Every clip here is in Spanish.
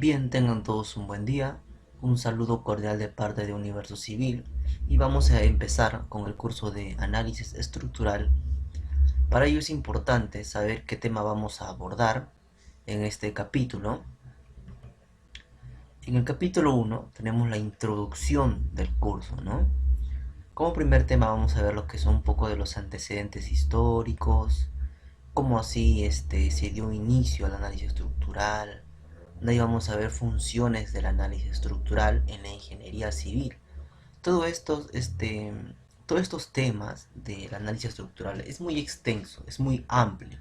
Bien, tengan todos un buen día, un saludo cordial de parte de Universo Civil y vamos a empezar con el curso de análisis estructural. Para ello es importante saber qué tema vamos a abordar en este capítulo. En el capítulo 1 tenemos la introducción del curso, ¿no? Como primer tema vamos a ver lo que son un poco de los antecedentes históricos, cómo así se dio inicio al análisis estructural. De ahí vamos a ver funciones del análisis estructural en la ingeniería civil. Todo estos, todos estos temas del análisis estructural es muy extenso, es muy amplio,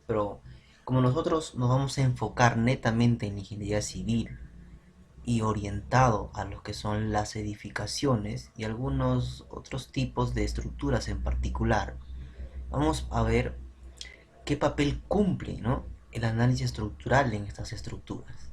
pero como nosotros nos vamos a enfocar netamente en la ingeniería civil y orientado a lo que son las edificaciones y algunos otros tipos de estructuras en particular, vamos a ver qué papel cumple, ¿no?, el análisis estructural en estas estructuras.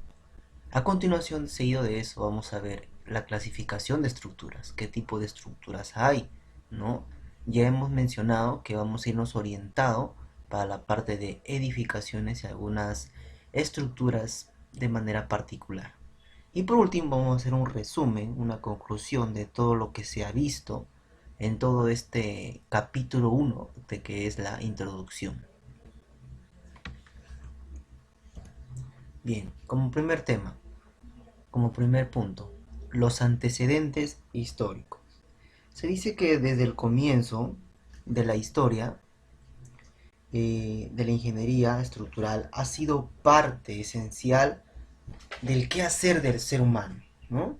A continuación, seguido de eso, vamos a ver la clasificación de estructuras, qué tipo de estructuras hay, ¿no? Ya hemos mencionado que vamos a irnos orientado para la parte de edificaciones y algunas estructuras de manera particular. Y por último vamos a hacer un resumen, una conclusión de todo lo que se ha visto en todo este capítulo 1 de que es la introducción. Bien, como primer tema, como primer punto, los antecedentes históricos. Se dice que desde el comienzo de la historia de la ingeniería estructural ha sido parte esencial del quehacer del ser humano, ¿no?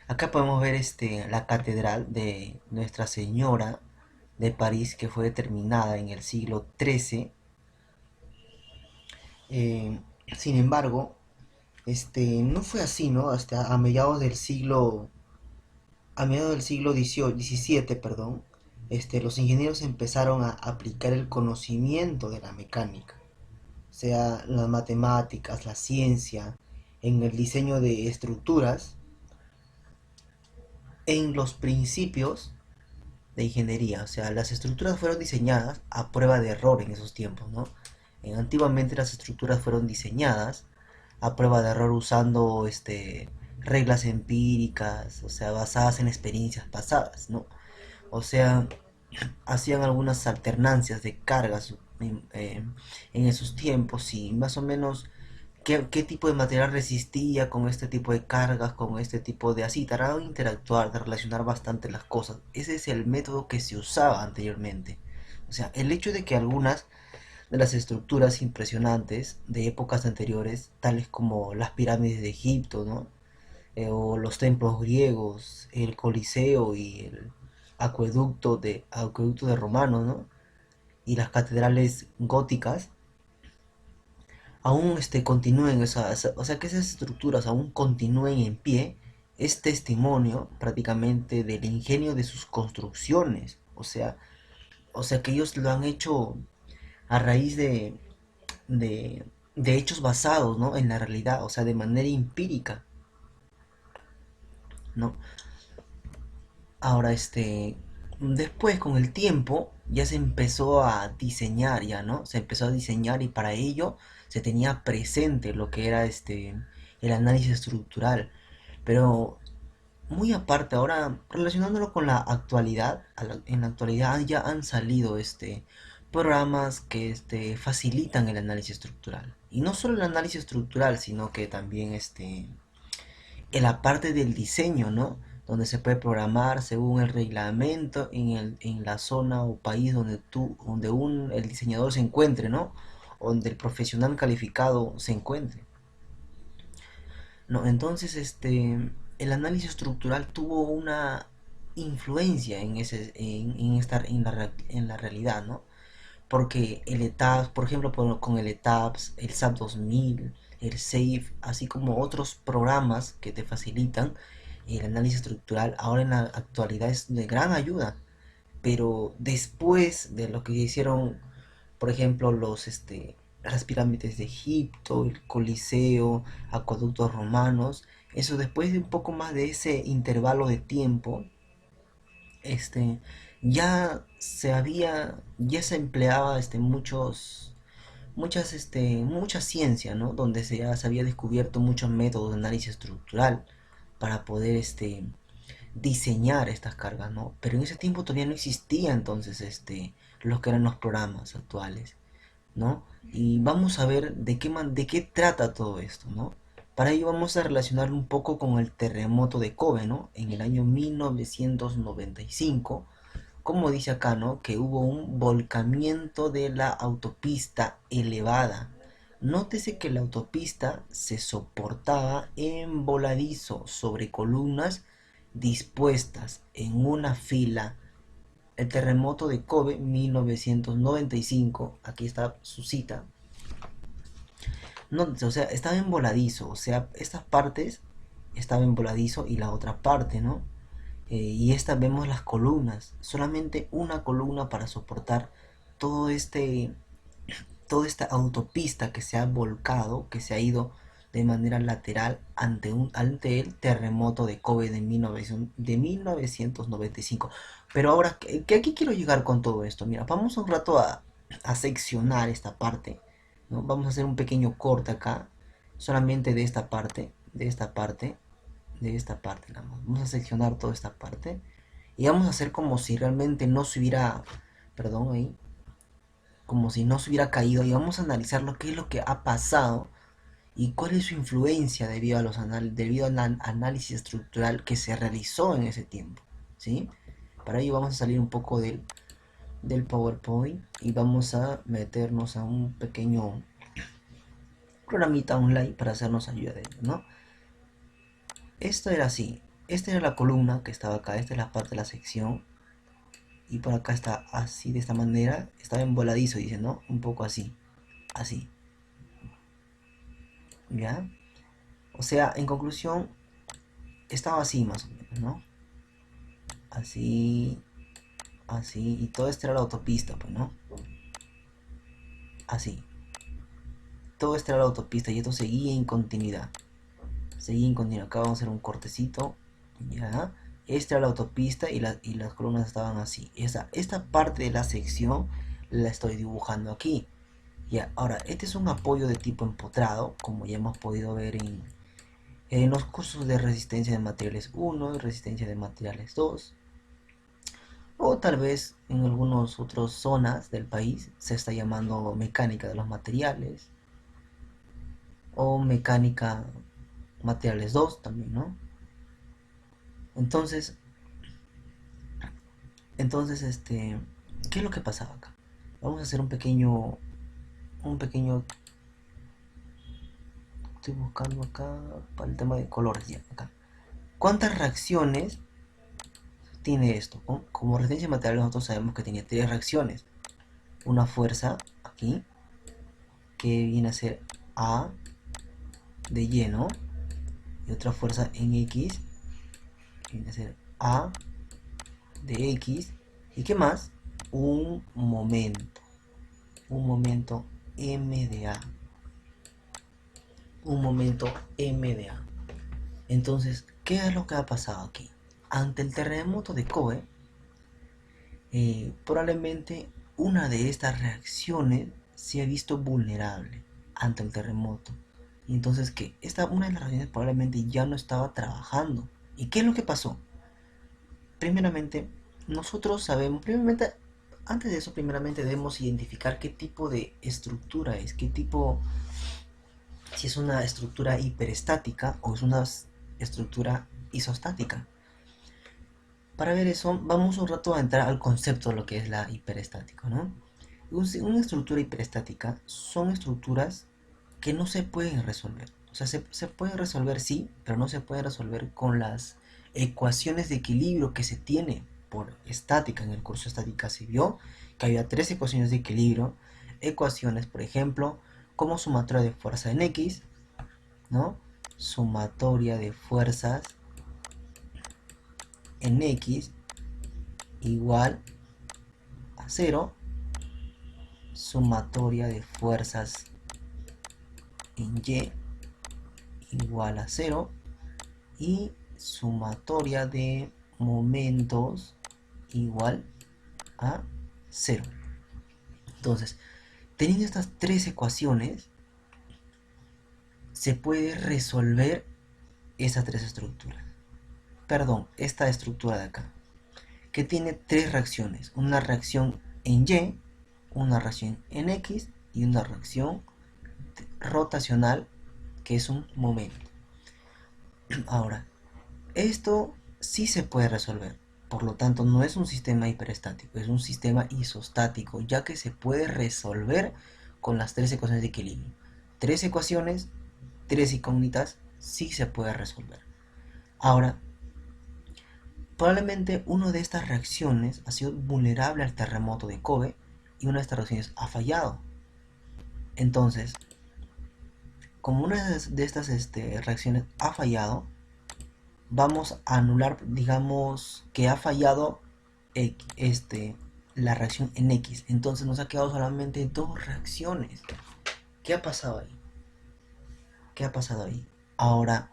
Acá podemos ver la catedral de Nuestra Señora de París, que fue terminada en el siglo XIII. Eh, Sin embargo, no fue así, ¿no? Hasta a mediados del siglo XVII, perdón, los ingenieros empezaron a aplicar el conocimiento de la mecánica, o sea, las matemáticas, la ciencia, en el diseño de estructuras, en los principios de ingeniería. O sea, las estructuras fueron diseñadas a prueba de error en esos tiempos, ¿no? Antiguamente las estructuras fueron diseñadas a prueba de error usando reglas empíricas, o sea, basadas en experiencias pasadas, ¿no? O sea, hacían algunas alternancias de cargas en esos tiempos y más o menos qué tipo de material resistía con este tipo de cargas, con este tipo de así, trataba de interactuar, de relacionar bastante las cosas. Ese es el método que se usaba anteriormente. O sea, el hecho de que algunas de las estructuras impresionantes de épocas anteriores, tales como las pirámides de Egipto, ¿no? O los templos griegos, el Coliseo y el acueducto de Romanos, ¿no? Y las catedrales góticas, aún continúen, o sea, que esas estructuras aún continúen en pie, es testimonio prácticamente del ingenio de sus construcciones. O sea que ellos lo han hecho a raíz de hechos basados, ¿no?, en la realidad, o sea, de manera empírica, ¿no? Ahora, después con el tiempo ya se empezó a diseñar, ya, ¿no? Se empezó a diseñar y para ello se tenía presente lo que era el análisis estructural. Pero muy aparte, ahora relacionándolo con la actualidad, en la actualidad ya han salido programas que facilitan el análisis estructural. Y no solo el análisis estructural, sino que también en la parte del diseño, ¿no? Donde se puede programar según el reglamento en la zona o país donde el diseñador se encuentre, ¿no? Donde el profesional calificado se encuentre. No, entonces el análisis estructural tuvo una influencia en la realidad, ¿no? Porque el ETABS, por ejemplo, con el ETABS, el SAP 2000, el SAFE, así como otros programas que te facilitan el análisis estructural, ahora en la actualidad es de gran ayuda. Pero después de lo que hicieron, por ejemplo, las pirámides de Egipto, el Coliseo, acueductos romanos, eso después de un poco más de ese intervalo de tiempo, este, ya se empleaba muchos, mucha ciencia, ¿no? Donde se había descubierto muchos métodos de análisis estructural para poder diseñar estas cargas, ¿no? Pero en ese tiempo todavía no existía entonces los que eran los programas actuales, ¿no? Y vamos a ver de qué trata todo esto, ¿no? Para ello vamos a relacionar un poco con el terremoto de Kobe, ¿no? En el año 1995, como dice acá, ¿no? Que hubo un volcamiento de la autopista elevada. Nótese que la autopista se soportaba en voladizo sobre columnas dispuestas en una fila. El terremoto de Kobe 1995, aquí está su cita. No, o sea, estaba en voladizo, o sea, estas partes estaban en voladizo y la otra parte, ¿no? Y esta vemos las columnas, solamente una columna para soportar todo toda esta autopista que se ha volcado, que se ha ido de manera lateral ante el terremoto de Kobe de 1995. Pero ahora, ¿qué aquí quiero llegar con todo esto? Mira, vamos un rato a seccionar esta parte, ¿no? Vamos a hacer un pequeño corte acá, solamente de esta parte, de esta parte, de esta parte nada más. Vamos a seccionar toda esta parte y vamos a hacer como si realmente no se hubiera, perdón ahí, como si no se hubiera caído y vamos a analizar lo que es lo que ha pasado y cuál es su influencia debido al análisis estructural que se realizó en ese tiempo, ¿sí? Para ello vamos a salir un poco del PowerPoint y vamos a meternos a un pequeño programita online para hacernos ayuda de ello, ¿no? Esto era así, esta era la columna que estaba acá, esta es la parte de la sección y por acá está así de esta manera, estaba en voladizo, dice, ¿no? Un poco así, así, ¿ya? O sea, en conclusión, estaba así más o menos, ¿no? Así, así, y todo esto era la autopista, pues, ¿no? Así, todo esto era la autopista y esto seguía en continuidad. Seguía en continuidad, acá vamos a hacer un cortecito, ¿ya? Esta era la autopista y las columnas estaban así. Esta parte de la sección la estoy dibujando aquí. Ya, ahora, este es un apoyo de tipo empotrado, como ya hemos podido ver en los cursos de resistencia de materiales 1 y resistencia de materiales 2. O tal vez en algunas otras zonas del país se está llamando mecánica de los materiales o mecánica materiales 2 también, ¿no? Entonces, ¿qué es lo que pasaba acá? Vamos a hacer un pequeño, estoy buscando acá para el tema de colores ya, acá. ¿Cuántas reacciones tiene esto? Como resistencia de materiales nosotros sabemos que tenía tres reacciones. Una fuerza aquí, que viene a ser A de lleno, y otra fuerza en X, que viene a ser A de X, y ¿qué más? Un momento M de A, un momento M de A. Entonces, ¿qué es lo que ha pasado aquí? Ante el terremoto de Kobe, probablemente una de estas reacciones se ha visto vulnerable ante el terremoto. Y entonces, ¿qué? Una de las reacciones probablemente ya no estaba trabajando. ¿Y qué es lo que pasó? Primeramente, nosotros sabemos, antes de eso, primeramente debemos identificar qué tipo de estructura es, si es una estructura hiperestática o es una estructura isostática. Para ver eso, vamos un rato a entrar al concepto de lo que es la hiperestática, ¿no? Una estructura hiperestática son estructuras que no se pueden resolver. O sea, se pueden resolver sí, pero no se pueden resolver con las ecuaciones de equilibrio que se tiene por estática. En el curso de estática se vio que había tres ecuaciones de equilibrio. Ecuaciones, por ejemplo, como sumatoria de fuerza en X, ¿no? Sumatoria de fuerzas en X igual a 0, sumatoria de fuerzas en Y igual a 0 y sumatoria de momentos igual a 0. Entonces, Teniendo estas tres ecuaciones, se puede resolver esas tres estructuras. Perdón, esta estructura de acá, que tiene tres reacciones. Una reacción en Y, una reacción en X y una reacción rotacional, que es un momento. Ahora, esto sí se puede resolver. Por lo tanto, no es un sistema hiperestático, es un sistema isostático, ya que se puede resolver con las tres ecuaciones de equilibrio. Tres ecuaciones, tres incógnitas, sí se puede resolver. Ahora, probablemente una de estas reacciones ha sido vulnerable al terremoto de Kobe y una de estas reacciones ha fallado. Entonces, como una de estas reacciones ha fallado, vamos a anular, digamos, que ha fallado la reacción en X. Entonces nos ha quedado solamente dos reacciones. ¿Qué ha pasado ahí? ¿Qué ha pasado ahí? Ahora,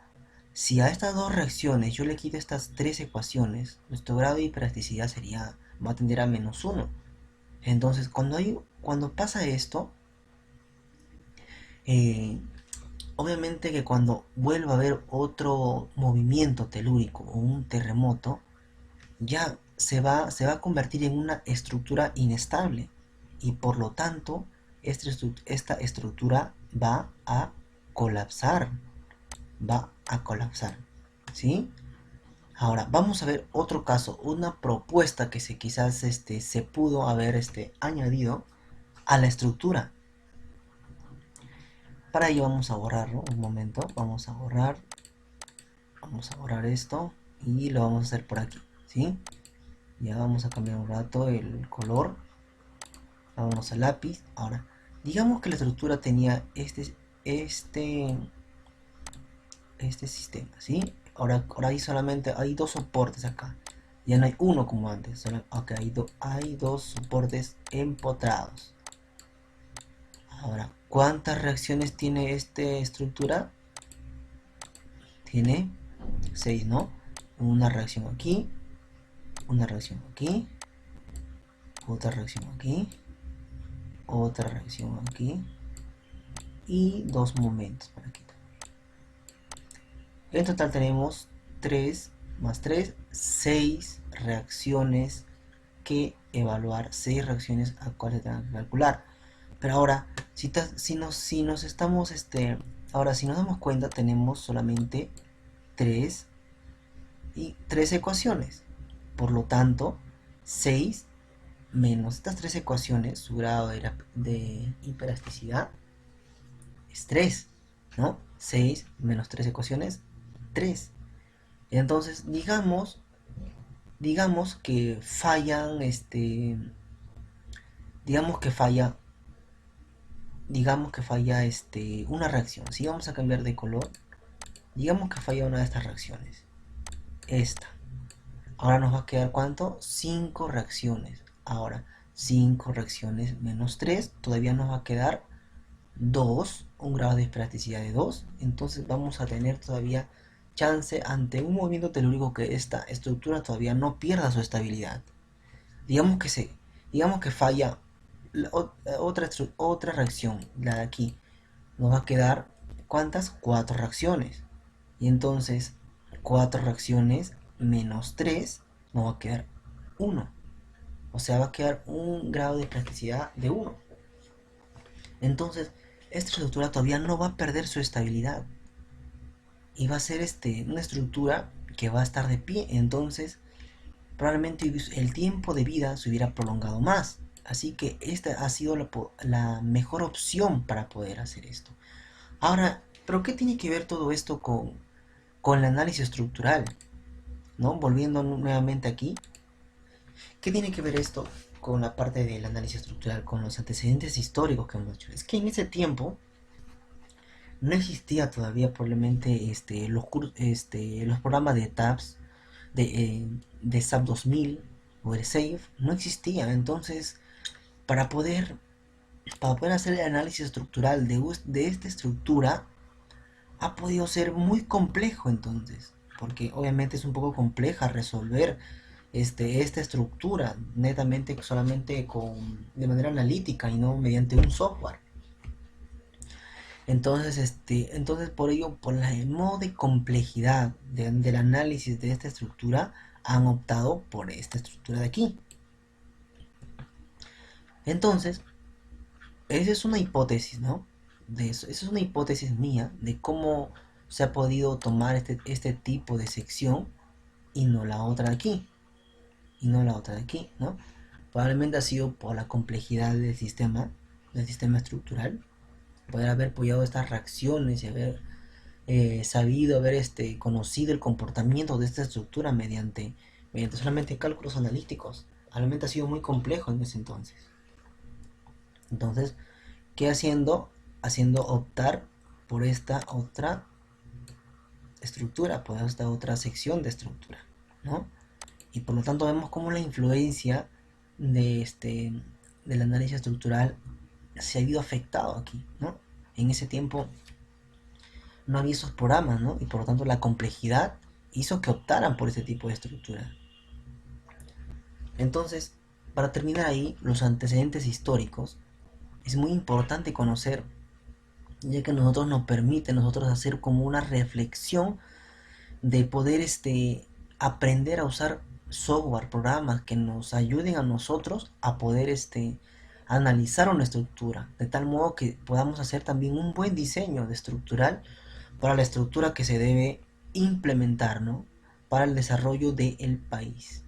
si a estas dos reacciones yo le quito estas tres ecuaciones, nuestro grado de hiperelasticidad va a tender a -1. Entonces, cuando pasa esto, obviamente que cuando vuelva a haber otro movimiento telúrico o un terremoto, ya se va a convertir en una estructura inestable y por lo tanto esta estructura va a colapsar, ¿sí? Ahora, vamos a ver otro caso, una propuesta que quizás se pudo haber añadido a la estructura. Para ello vamos a borrarlo, un momento, vamos a borrar esto y lo vamos a hacer por aquí, ¿sí? Ya vamos a cambiar un rato el color, vamos al lápiz. Ahora, digamos que la estructura tenía este sistema, ¿sí? Ahora hay dos soportes acá. Ya no hay uno como antes. Acá hay dos soportes empotrados. Ahora, ¿cuántas reacciones tiene esta estructura? Tiene 6, ¿no? Una reacción aquí, una reacción aquí, otra reacción aquí, otra reacción aquí y dos momentos por aquí. En total tenemos 3 más 3, 6 reacciones que evaluar, 6 reacciones a cuales se tengan que calcular. Pero ahora, si nos damos cuenta, tenemos solamente 3 ecuaciones. Por lo tanto, 6 menos estas 3 ecuaciones, su grado de hiperelasticidad es 3, ¿no? 6 menos 3 ecuaciones, 3. Entonces, digamos que fallan, digamos que falla una reacción. Si vamos a cambiar de color, digamos que falla una de estas reacciones. Esta. Ahora nos va a quedar ¿cuánto? 5 reacciones. Ahora, 5 reacciones menos 3, todavía nos va a quedar 2, un grado de hiperelasticidad de 2. Entonces vamos a tener todavía chance ante un movimiento telúrico que esta estructura todavía no pierda su estabilidad. Digamos que falla otra reacción, la de aquí. Nos va a quedar ¿cuántas? 4 reacciones. Y entonces 4 reacciones menos 3 nos va a quedar 1. O sea, va a quedar un grado de plasticidad de 1. Entonces, esta estructura todavía no va a perder su estabilidad. Y va a ser una estructura que va a estar de pie. Entonces, probablemente el tiempo de vida se hubiera prolongado más. Así que esta ha sido la mejor opción para poder hacer esto. Ahora, ¿pero qué tiene que ver todo esto con el análisis estructural? ¿No? Volviendo nuevamente aquí, ¿qué tiene que ver esto con la parte del análisis estructural, con los antecedentes históricos que hemos hecho? Es que en ese tiempo no existía todavía probablemente los programas de TAPS, de SAP 2000 o de SAFE, no existían. Entonces, para poder hacer el análisis estructural de esta estructura, ha podido ser muy complejo entonces, porque obviamente es un poco compleja resolver esta estructura netamente solamente de manera analítica y no mediante un software. Entonces, entonces por ello, por el modo de complejidad del análisis de esta estructura, han optado por esta estructura de aquí. Entonces, esa es una hipótesis, ¿no? De eso. Esa es una hipótesis mía de cómo se ha podido tomar este tipo de sección y no la otra de aquí. Y no la otra de aquí, ¿no? Probablemente ha sido por la complejidad del sistema estructural, poder haber apoyado estas reacciones y haber sabido, haber conocido el comportamiento de esta estructura mediante solamente cálculos analíticos. Realmente ha sido muy complejo en ese entonces. Entonces, ¿qué haciendo? Haciendo optar por esta otra estructura, por esta otra sección de estructura, ¿no? Y por lo tanto vemos cómo la influencia del análisis estructural se ha visto afectado aquí, ¿no? En ese tiempo no había esos programas, ¿no? Y por lo tanto la complejidad hizo que optaran por ese tipo de estructura. Entonces, para terminar ahí, los antecedentes históricos es muy importante conocer, ya que nos permite nosotros hacer como una reflexión de poder aprender a usar software, programas que nos ayuden a nosotros a poder analizar una estructura, de tal modo que podamos hacer también un buen diseño de estructural para la estructura que se debe implementar, ¿no? Para el desarrollo del país.